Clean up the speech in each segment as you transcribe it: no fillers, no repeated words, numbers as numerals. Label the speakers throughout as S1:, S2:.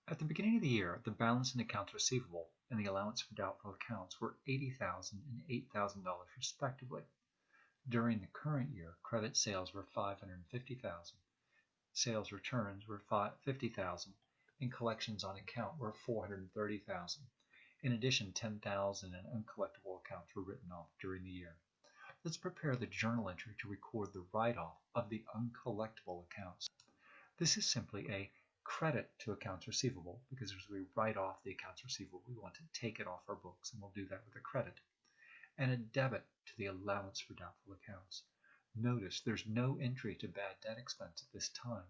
S1: At the beginning of the year, the balance in accounts receivable and the allowance for doubtful accounts were $80,000 and $8,000 respectively. During the current year, credit sales were $550,000, sales returns were $50,000, and collections on account were $430,000. In addition, $10,000 in uncollectible accounts were written off during the year. Let's prepare the journal entry to record the write-off of the uncollectible accounts. This is simply a credit to accounts receivable because as we write off the accounts receivable, we want to take it off our books, and we'll do that with a credit. And a debit to the allowance for doubtful accounts. Notice there's no entry to bad debt expense at this time.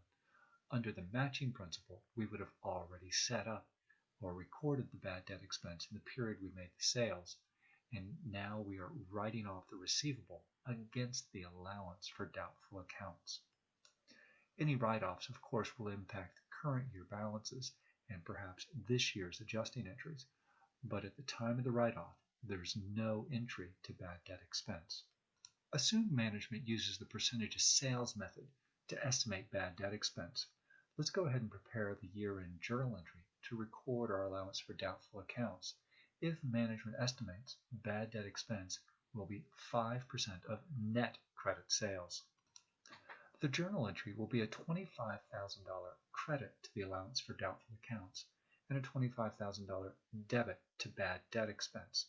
S1: Under the matching principle, we would have already set up or recorded the bad debt expense in the period we made the sales, and now we are writing off the receivable against the allowance for doubtful accounts. Any write-offs, of course, will impact the current year balances and perhaps this year's adjusting entries, but at the time of the write-off, there's no entry to bad debt expense. Assume management uses the percentage of sales method to estimate bad debt expense. Let's go ahead and prepare the year-end journal entry to record our allowance for doubtful accounts. If management estimates bad debt expense will be 5% of net credit sales. The journal entry will be a $25,000 credit to the allowance for doubtful accounts and a $25,000 debit to bad debt expense.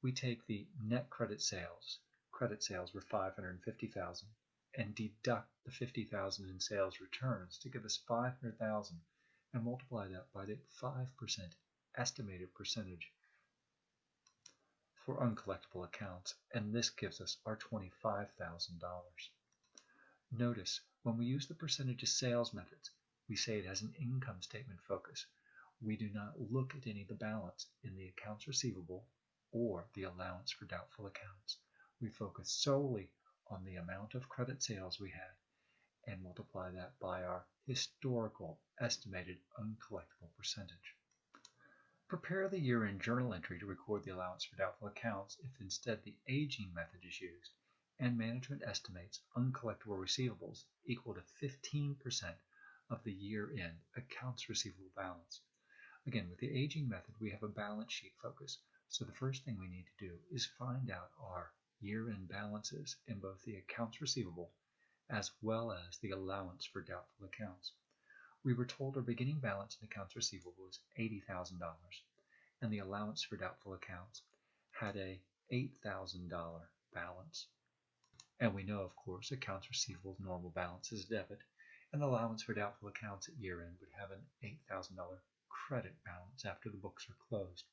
S1: We take the net credit sales were $550,000, and deduct the $50,000 in sales returns to give us $500,000 and multiply that by the 5% estimated percentage for uncollectible accounts, and this gives us our $25,000. Notice, when we use the percentage of sales methods, we say it has an income statement focus. We do not look at any of the balance in the accounts receivable or the allowance for doubtful accounts. We focus solely on the amount of credit sales we had and multiply that by our historical estimated uncollectible percentage. Prepare the year-end journal entry to record the allowance for doubtful accounts if instead the aging method is used and management estimates uncollectible receivables equal to 15% of the year-end accounts receivable balance. Again, with the aging method, we have a balance sheet focus, so the first thing we need to do is find out our year-end balances in both the accounts receivable as well as the allowance for doubtful accounts. We were told our beginning balance in accounts receivable was $80,000, and the allowance for doubtful accounts had a $8,000 balance. And we know, of course, accounts receivables normal balance is debit, and the allowance for doubtful accounts at year-end would have an $8,000 credit balance after the books are closed.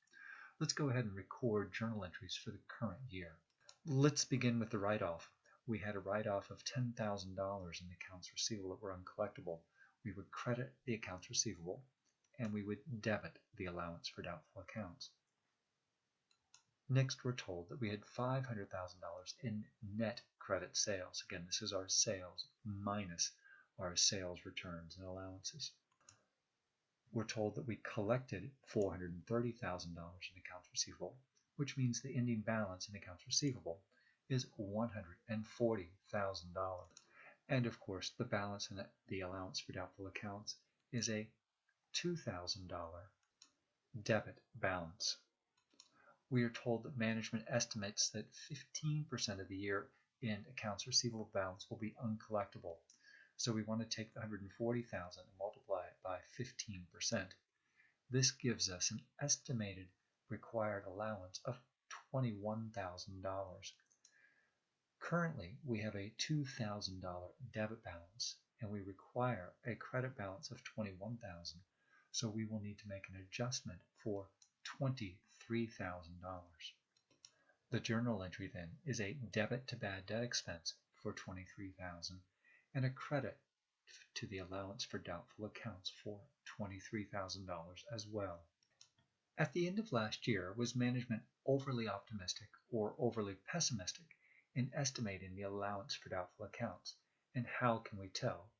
S1: Let's go ahead and record journal entries for the current year. Let's begin with the write-off. We had a write-off of $10,000 in accounts receivable that were uncollectible. We would credit the accounts receivable, and we would debit the allowance for doubtful accounts. Next, we're told that we had $500,000 in net credit sales. Again, this is our sales minus our sales returns and allowances. We're told that we collected $430,000 in accounts receivable, which means the ending balance in accounts receivable is $140,000. And of course, the balance in the allowance for doubtful accounts is a $2,000 debit balance. We are told that management estimates that 15% of the year-end accounts receivable balance will be uncollectible. So we want to take the $140,000 and multiply it by 15%. This gives us an estimated required allowance of $21,000. Currently, we have a $2,000 debit balance, and we require a credit balance of $21,000. So we will need to make an adjustment for $23,000. The journal entry then is a debit to bad debt expense for $23,000 and a credit to the allowance for doubtful accounts for $23,000 as well. At the end of last year, was management overly optimistic or overly pessimistic in estimating the allowance for doubtful accounts, and how can we tell?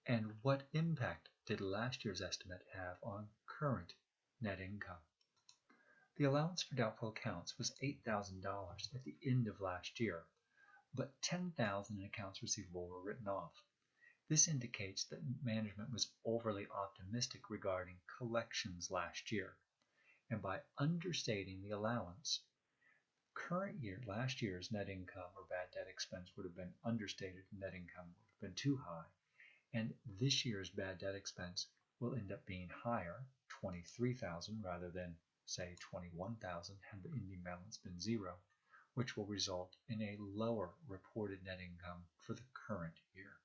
S1: And what impact did last year's estimate have on current net income? The allowance for doubtful accounts was $8,000 at the end of last year, but $10,000 in accounts receivable were written off. This indicates that management was overly optimistic regarding collections last year, and by understating the allowance, last year's net income or bad debt expense would have been understated, net income would have been too high, and this year's bad debt expense will end up being higher, 23,000 rather than say 21,000 had the ending balance been zero, which will result in a lower reported net income for the current year.